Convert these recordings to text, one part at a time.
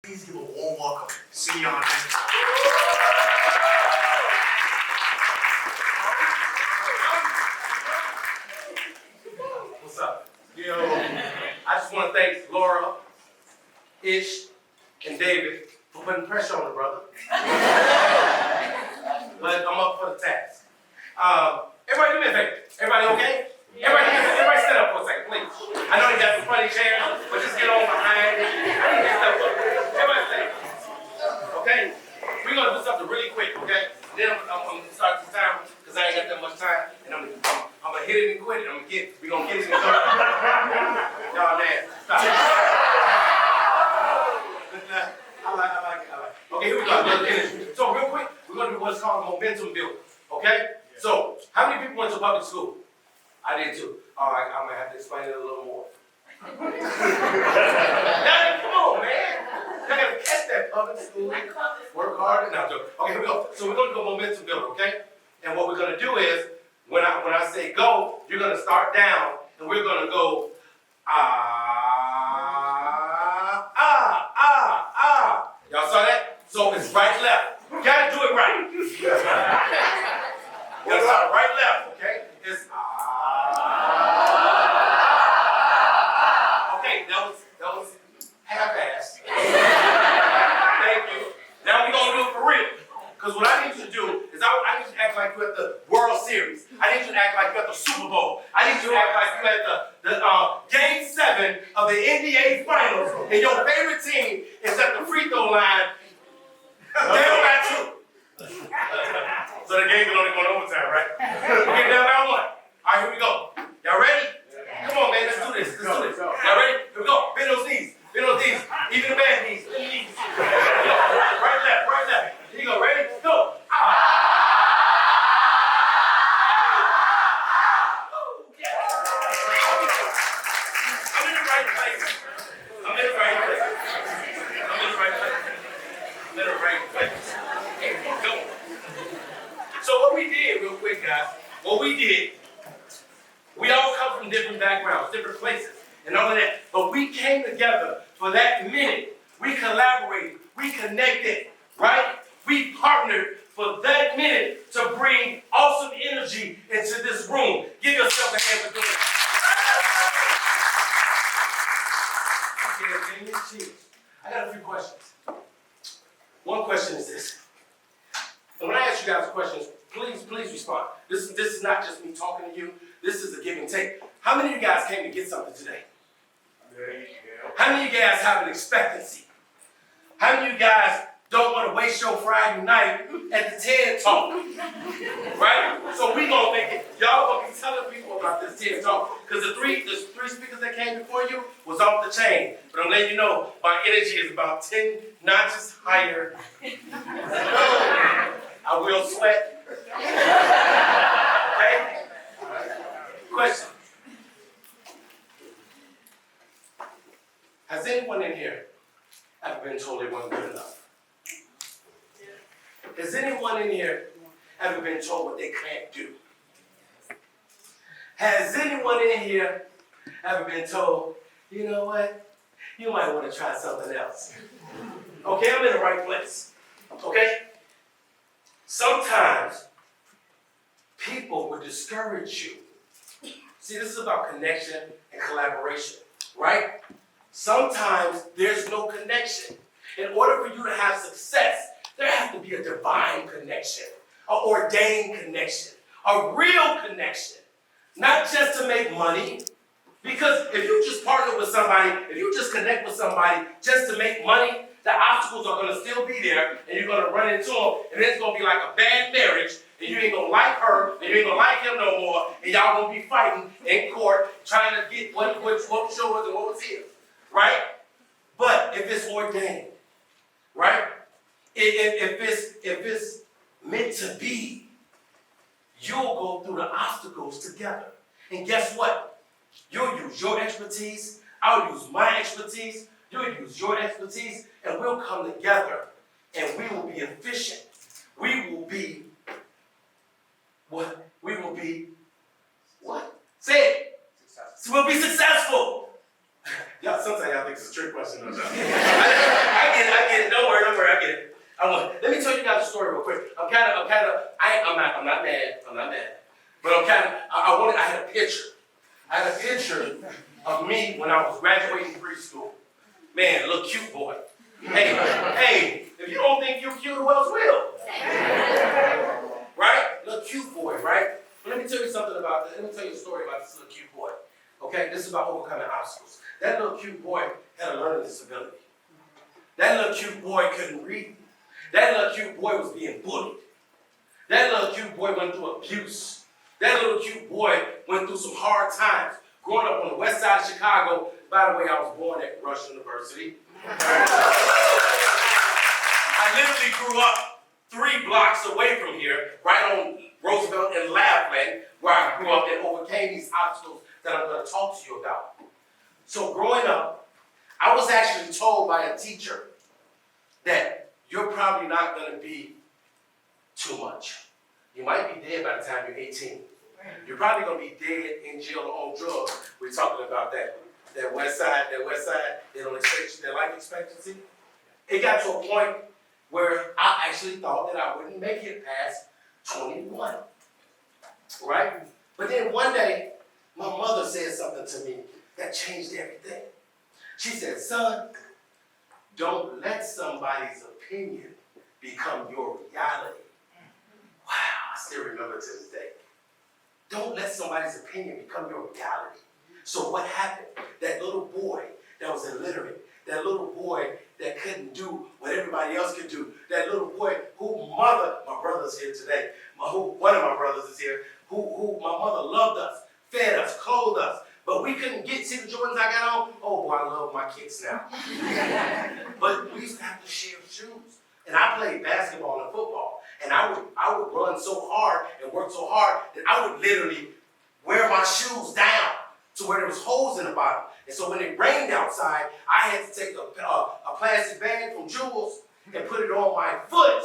Please give a warm welcome, Simeon. What's up? Yo, I just want to thank Laura, Ish, and David for putting pressure on the brother. But I'm up for the task. Everybody do me a favor. Everybody okay? Everybody stand up for a second, please. I know you got some funny chairs, but just get on behind it. I need to step up. Everybody stand up. Okay? We're going to do something really quick, okay? Then I'm going to start this time because I ain't got that much time. And I'm going to hit it and quit it. We're going to get it and go. Y'all nasty. Stop. I like it. Okay, here we go. So real quick, we're going to do what's called momentum building. Okay? So, how many people went to public school? I did too. All right, I'm going to have to explain it a little more. Now, come on, man. You got to catch that public school. Work hard. No, joke. Okay, here we go. So we're going to go momentum building, okay? And what we're going to do is, when I say go, you're going to start down, and we're going to go, Y'all saw that? So it's right, left. You got to do it right. You got to start right, left, okay? It's Okay, that was half-assed. Thank you. Now we're going to do it for real. Because what I need you to do is I need you to act like you're at the World Series. I need you to act like you're at the Super Bowl. I need you to act like you're at the Game 7 of the NBA Finals, and your favorite team is at the free throw line. Down by 2. So the game can only go to overtime, right? Okay, down by 1. All right, here we go. Y'all ready? Come on, man, let's do this. Y'all ready? Here we go. Bend those knees. Even the bad knees. Bend the knees. Right, left. Here you go. Ready? Go. I'm in the right place. Go. So what we did, real quick, guys, we all come from different backgrounds, different places, and all of that. But we came together for that minute. We collaborated. We connected, right? We partnered for that minute to bring awesome energy into this room. Give yourself a hand for doing it. Okay, I got a few questions. One question is this. And when I ask you guys questions, please respond. This is not just me talking to you. This is a give and take. How many of you guys came to get something today? How many of you guys have an expectancy? How many of you guys don't want to waste your Friday night at the TED Talk? Right? So we gonna make it. Y'all gonna be telling people about this TED Talk because the three speakers that came before you was off the chain. But I'm letting you know my energy is about 10 notches higher. I will sweat. Okay? Question. Has anyone in here ever been told they weren't good enough? Has anyone in here ever been told what they can't do? Has anyone in here ever been told, you know what? You might want to try something else. Okay, I'm in the right place. Okay? Sometimes people will discourage you. See, this is about connection and collaboration, right? Sometimes there's no connection. In order for you to have success, there has to be a divine connection, an ordained connection, a real connection. Not just to make money, because if you just partner with somebody, if you just connect with somebody just to make money, the obstacles are going to still be there, and you're going to run into them, and it's going to be like a bad marriage, and you ain't going to like her, and you ain't going to like him no more, and y'all going to be fighting in court, trying to get what was yours and what was his, right? But if it's ordained, right? If it's meant to be, you'll go through the obstacles together. And guess what? You'll use your expertise, I'll use my expertise, you'll use your expertise, and we'll come together, and we will be efficient. We will be what? We will be what? Say it. Successful. We'll be successful. Y'all, sometimes y'all think it's a trick question. No, I get it. Don't worry, I get it. Let me tell you guys a story real quick. I'm not mad. But I had a picture. I had a picture of me when I was graduating preschool. Man, little cute boy. Hey, if you don't think you're cute, who else will? Right? Little cute boy, right? But let me tell you something about this. Let me tell you a story about this little cute boy. Okay, this is about overcoming obstacles. That little cute boy had a learning disability. That little cute boy couldn't read. That little cute boy was being bullied. That little cute boy went through abuse. That little cute boy went through some hard times. Growing up on the west side of Chicago, by the way, I was born at Rush University. I literally grew up 3 blocks away from here, right on Roosevelt and Laughlin, where I grew up and overcame these obstacles that I'm going to talk to you about. So growing up, I was actually told by a teacher that you're probably not going to be too much. You might be dead by the time you're 18. You're probably going to be dead in jail or on drugs. We're talking about that west side, they don't expect their life expectancy. It got to a point where I actually thought that I wouldn't make it past 21, right? But then one day, my mother said something to me that changed everything. She said, son, don't let somebody's opinion become your reality. Wow, I still remember to this day. Don't let somebody's opinion become your reality. So what happened? That little boy that was illiterate, that little boy that couldn't do what everybody else could do, that little boy my brother's here today, one of my brothers is here, who my mother loved us, fed us, clothed us, but we couldn't see the Jordans I got on. Oh boy, I love my kicks now. But we used to have to share shoes. And I played basketball and football. And I would run so hard and work so hard that I would literally wear my shoes down to where there was holes in the bottom. And so when it rained outside, I had to take a plastic bag from Jules and put it on my foot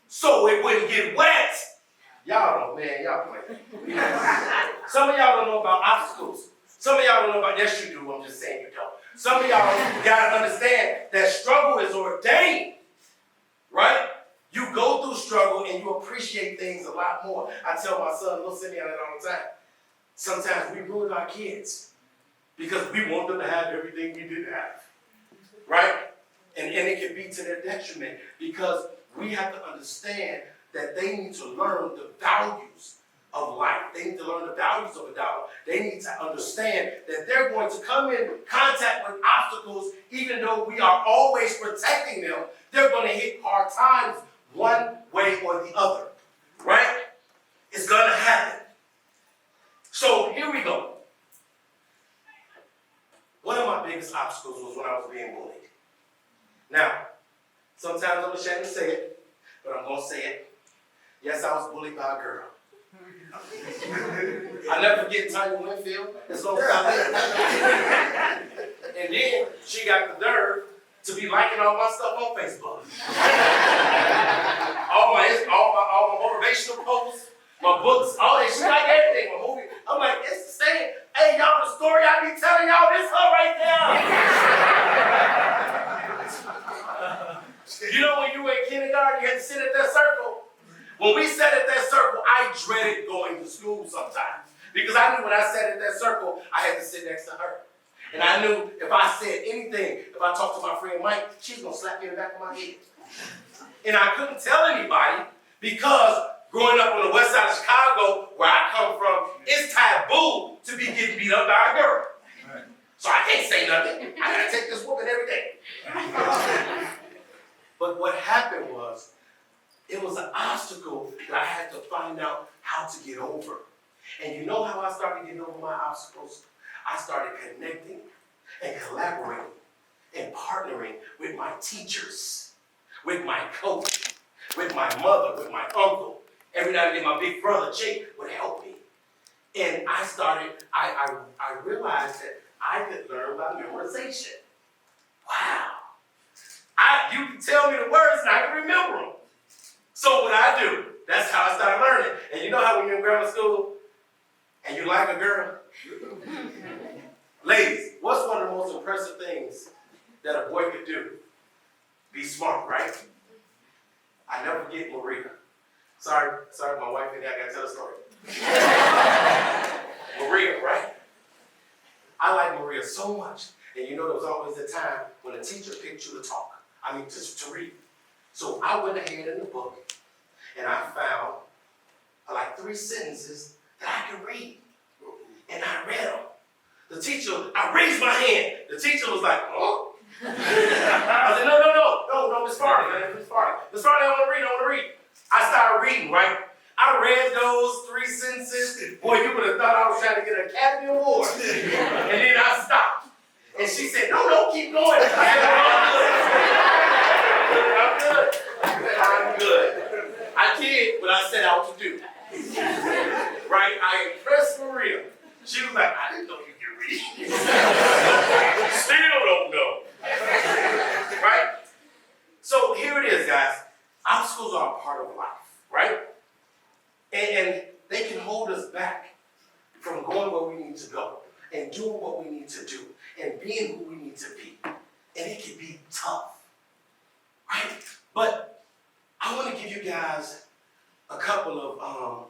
so it wouldn't get wet. Y'all play. Some of y'all don't know about obstacles. Some of y'all don't know about, yes you do, I'm just saying you don't. Some of y'all gotta understand that struggle is ordained, right? You go through struggle and you appreciate things a lot more. I tell my son, little Simeon, that all the time. Sometimes we ruin our kids because we want them to have everything we didn't have, right? And it can be to their detriment because we have to understand that they need to learn the values of life. They need to learn the values of a dollar. They need to understand that they're going to come in contact with obstacles, even though we are always protecting them. They're going to hit hard times one way or the other, right? It's going to happen. So here we go. One of my biggest obstacles was when I was being bullied. Now, sometimes I'm ashamed to say it, but I'm going to say it. Yes, I was bullied by a girl. I'll never forget Tanya Winfield, as long as I live. And then she got the nerve to be liking all my stuff on Facebook. all my motivational posts, my books, all that. She like everything, my movie. I'm like, it's the same. Hey, y'all, the story I be telling y'all, this her right there. You know when you were in kindergarten, you had to sit at that circle. When we sat at that circle, I dreaded going to school sometimes. Because I knew when I sat at that circle, I had to sit next to her. And I knew if I said anything, if I talked to my friend Mike, she's going to slap me in the back of my head. And I couldn't tell anybody because growing up on the west side of Chicago, where I come from, it's taboo to be getting beat up by a girl. Right. So I can't say nothing. I got to take this whooping every day. But what happened was, it was an obstacle that I had to find out how to get over. And you know how I started getting over my obstacles? I started connecting and collaborating and partnering with my teachers, with my coach, with my mother, with my uncle. Every now and then my big brother, Jake, would help me. And I realized that I could learn by memorization. Wow. You can tell me the words and I can remember them. So what I do, that's how I started learning. And you know how when you're in grammar school and you like a girl, Ladies, what's one of the most impressive things that a boy could do? Be smart, right? I never forget Maria. Sorry, my wife and I gotta tell a story. Maria, right? I like Maria so much. And you know there was always a time when a teacher picked you to talk. To read. So I went ahead in the book and I found like 3 sentences that I could read. And I read them. The teacher, I raised my hand. The teacher was like, huh? I said, no, Miss Farley, man, Miss Farley. Miss Farley, I want to read. I started reading, right? I read those 3 sentences. Boy, you would have thought I was trying to get an Academy Award. And then I stopped. And she said, no, keep going. I'm good. I did what I set out to do. Right? I impressed Maria. She was like, I didn't know you could read. Still don't know. Right? So here it is, guys. Obstacles are a part of life, right? And they can hold us back from going where we need to go and doing what we need to do and being who we need to be. And it can be tough, right? But I want to give you guys a couple of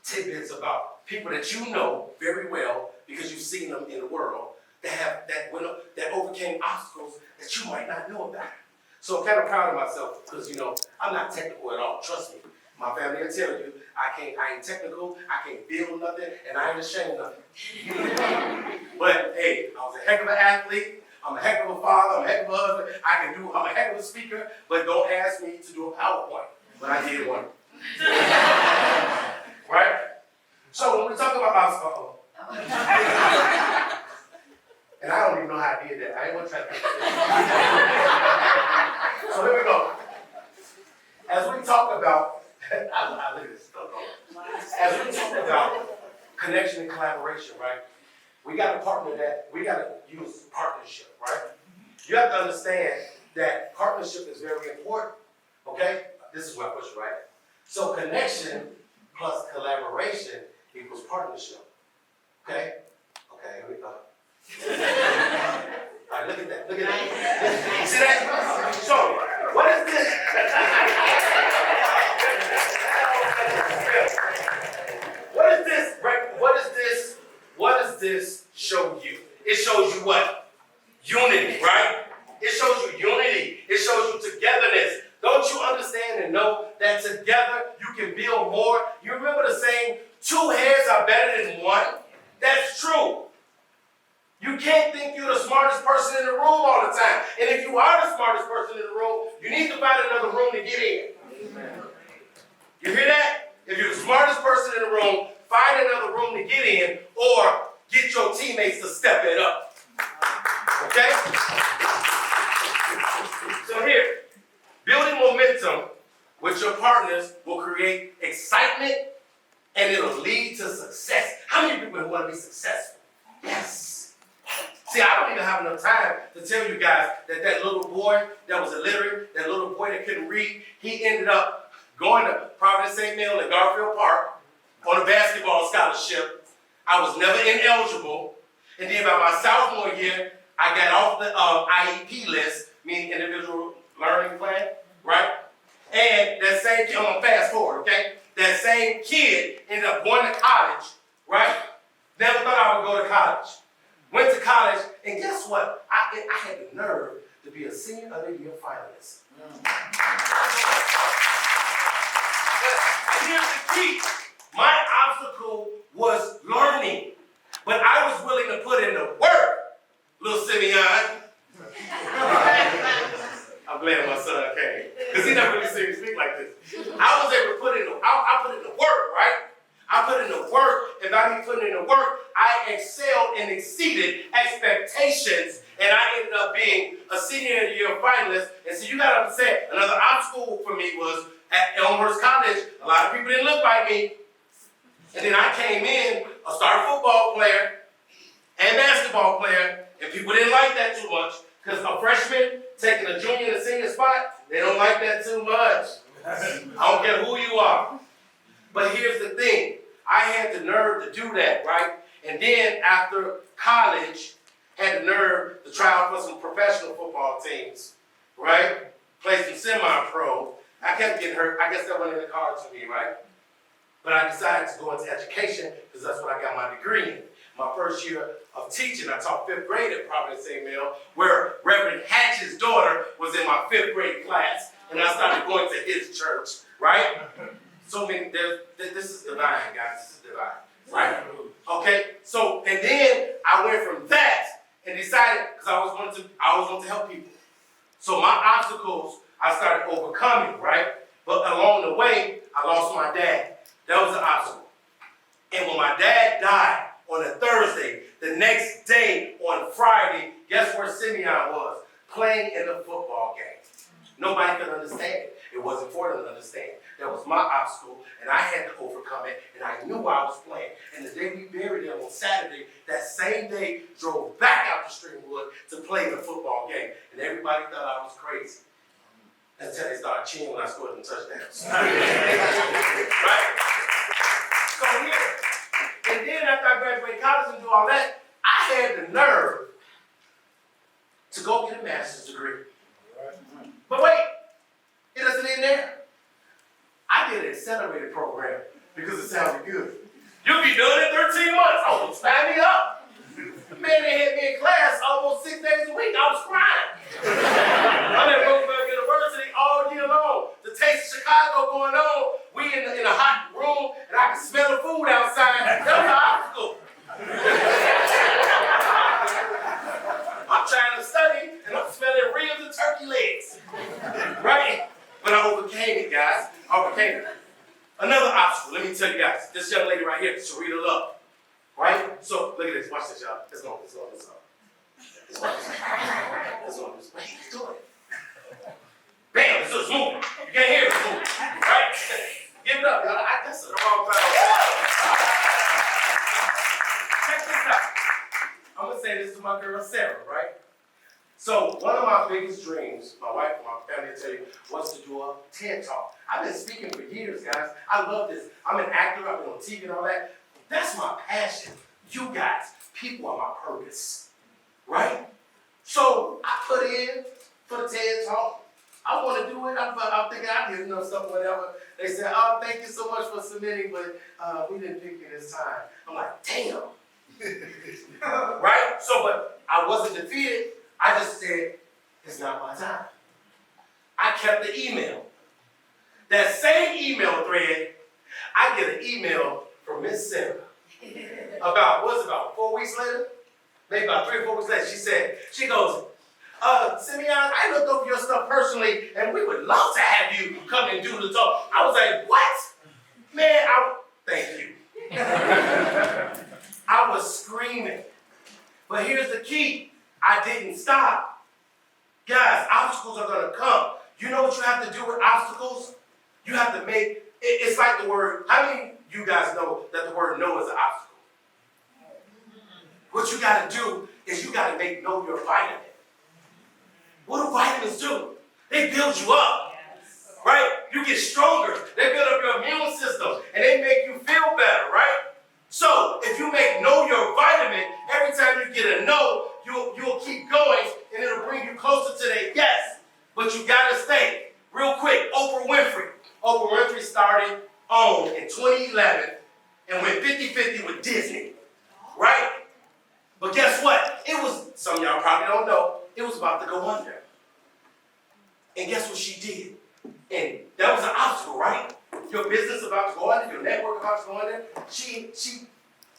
tidbits about people that you know very well because you've seen them in the world that overcame obstacles that you might not know about. So I'm kind of proud of myself because, I'm not technical at all. Trust me. My family will tell you, I ain't technical, I can't build nothing, and I ain't ashamed of it. But hey, I was a heck of an athlete, I'm a heck of a father, I'm a heck of a husband, I'm a heck of a speaker, but don't ask me to do a PowerPoint, but I did one. Right? So when we talk about obstacles, and I don't even know how I did that. I ain't want to try to think it. So here we go. As we talk about, I look at this stuff. As we talk about connection and collaboration, right? We got to partner that. We got to use partnership, right? You have to understand that partnership is very important. Okay? This is where I push it, right? So connection plus collaboration equals partnership. Okay? Okay, here we go. All right, look at that. Look at that. You see that? So, what is this? What is this? What does this show you? It shows you what? Unity, right? It shows you unity. It shows you togetherness. Don't you understand and know that together you can build more? You remember the saying, 2 heads are better than 1? That's true. You can't think you're the smartest person in the room all the time. And if you are the smartest person in the room, you need to find another room to get in. You hear that? If you're the smartest person in the room, find another room to get in or get your teammates to step it up. Okay? So here, building momentum with your partners will create excitement and it'll lead to success. How many people want to be successful? Yes. See, I don't even have enough time to tell you guys that little boy that was illiterate, that little boy that couldn't read, he ended up going to Providence St. Mel in Garfield Park on a basketball scholarship. I was never ineligible. And then by my sophomore year, I got off the IEP list, meaning individual learning plan, right? And that same kid, I'm going to fast forward, okay? That same kid ended up going to college, right? Never thought I would go to college. Went to college, and guess what? I had the nerve to be a senior of the year finalist. But here's the key. My obstacle was learning, but I was willing to put in the work, little Simeon. I'm glad my son came, because he never really seen me speak like this. I was able to put in the work, right? I put in the work, and by me putting in the work, I excelled and exceeded expectations, and I ended up being a senior of the year finalist. And so you got to understand, another obstacle for me was at Elmhurst College. A lot of people didn't look like me. And then I came in, a star football player and basketball player, and people didn't like that too much, because a freshman taking a junior and senior spot, they don't like that too much. I don't care who you are. But here's the thing. I had the nerve to do that, right? And then after college, had the nerve to try out for some professional football teams, right? Played some semi-pro. I kept getting hurt. I guess that wasn't in the cards for me, right? But I decided to go into education because that's what I got my degree in. My first year of teaching, I taught 5th grade at Providence Simeon, where Reverend Hatch's daughter was in my 5th grade class, and I started going to his church, right? So many, this is divine, guys, this is divine, right? Okay, so, and then I went from that and decided, because I was going to help people. So my obstacles, I started overcoming, right? But along the way, I lost my dad. That was an obstacle. And when my dad died on a Thursday, the next day on Friday, guess where Simeon was? Playing in the football game. Nobody could understand it. It wasn't for them to understand. That was my obstacle, and I had to overcome it, and I knew I was playing. And the day we buried him on Saturday, that same day, drove back out to Streamwood to play the football game. And everybody thought I was crazy. Until they started cheering when I scored them touchdowns. Right? So here, and then after I graduated college and do all that, I had the nerve to go get a master's degree. But wait, it doesn't end there. I did an accelerated program because it sounded good. You'll be done in 13 months. Oh, sign me up. Man, they had me in class almost 6 days a week. I was crying. I'm at Roosevelt University all year long. The Taste of Chicago going on. We in a hot room, and I can smell the food outside. That was an obstacle. I'm trying to study, and I'm smelling ribs and turkey legs. Right? But I overcame it, guys. I overcame it. Another obstacle, let me tell you guys. This young lady right here, Sharita Love. Right? So, look at this. Watch this, y'all. Let's go. Let's watch this. Wait, he's doing it. Bam! It's moving. You can't hear it moving. Right? Give it up, y'all. That's the wrong time. Check this out. I'm going to say this to my girl, Sarah, right? So, one of my biggest dreams, my wife and my family will tell you, was to do a TED Talk. I've been speaking for years, guys. I love this. I'm an actor. I've been on TV and all that. That's my passion. You guys, people are my purpose, right? So I put in for the TED Talk. I want to do it. I'm thinking I did stuff, whatever. They said, oh, thank you so much for submitting, but we didn't pick you this time. I'm like, damn. Right? So, but I wasn't defeated. I just said, it's not my time. I kept the email. That same email thread, I get an email from Miss Sarah. About 4 weeks later? Maybe about 3 or 4 weeks later, she goes, Simeon, I looked over your stuff personally, and we would love to have you come and do the talk. I was like, what? Man, thank you. I was screaming. But here's the key. I didn't stop. Guys, obstacles are going to come. You know what you have to do with obstacles? You have to make, it's like the word, how many of you guys know that the word no is an obstacle? What you got to do is you got to make know your vitamin. What do vitamins do? They build you up, right? You get stronger. They build up your immune system, and they make you feel better, right? So if you make know your vitamin, every time you get a no, you'll keep going, and it'll bring you closer to that yes. But you got to stay. Real quick, Oprah Winfrey. Oprah Winfrey started on in 2011 and went 50-50 with Disney, right? But guess what? It was, some of y'all probably don't know, it was about to go under. And guess what she did? And that was an obstacle, right? Your business about to go under, your network about to go under. She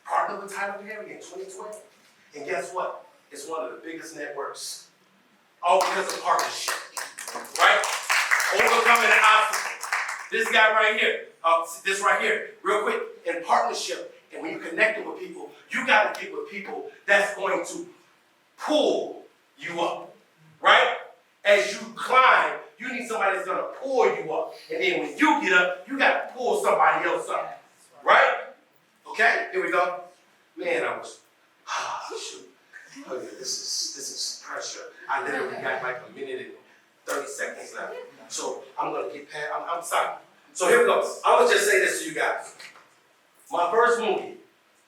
partnered with Tyler Perry in 2020. And guess what? It's one of the biggest networks. All because of partnership, right? Overcoming the obstacle. This guy right here, this right here, real quick, in partnership, and when you're connecting with people, you got to get with people that's going to pull you up, right? As you climb, you need somebody that's going to pull you up. And then when you get up, you got to pull somebody else up, right? Okay, here we go. Man, I was, shoot. Okay, this is pressure. I literally got like a minute and 30 seconds left. So I'm going to get past, I'm sorry. So here we go. I'm going to just say this to you guys. My first movie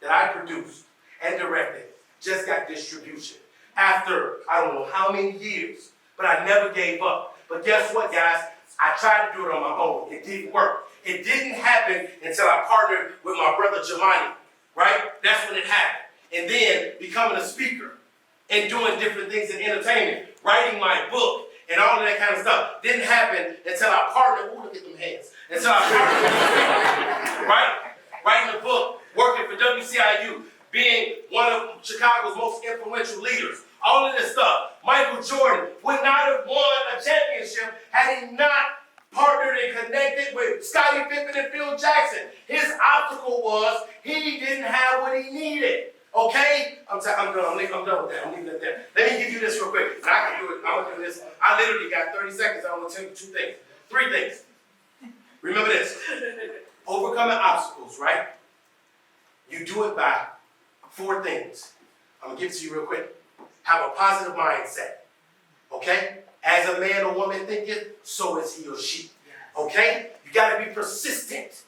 that I produced and directed just got distribution. After, I don't know how many years, but I never gave up. But guess what, guys? I tried to do it on my own. It didn't work. It didn't happen until I partnered with my brother Jemani, right? That's when it happened. And then becoming a speaker and doing different things in entertainment, writing my book and all of that kind of stuff didn't happen until I partnered. Ooh, look at them hands. Until I partnered, right? Writing a book, working for WCIU, being one of Chicago's most influential leaders. All of this stuff. Michael Jordan would not have won a championship had he not partnered and connected with Scottie Pippen and Phil Jackson. His obstacle was he didn't have what he needed. Okay? I'm done with that. I'm leaving it there. Let me give you this real quick. And I can do it. I'm going to do this. I literally got 30 seconds. I'm going to tell you three things. Remember this. Overcoming obstacles, right? You do it by 4 things. I'm going to give it to you real quick. Have a positive mindset. Okay? As a man or woman thinketh, so is he or she. Okay? You got to be persistent.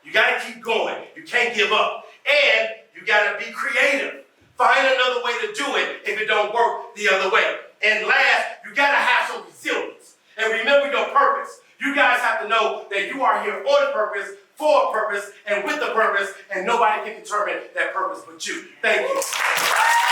You got to keep going. You can't give up. And you got to be creative. Find another way to do it if it don't work the other way. And last, you got to have some resilience. And remember your purpose. You guys have to know that you are here on purpose, for a purpose, and with a purpose, and nobody can determine that purpose but you. Thank you.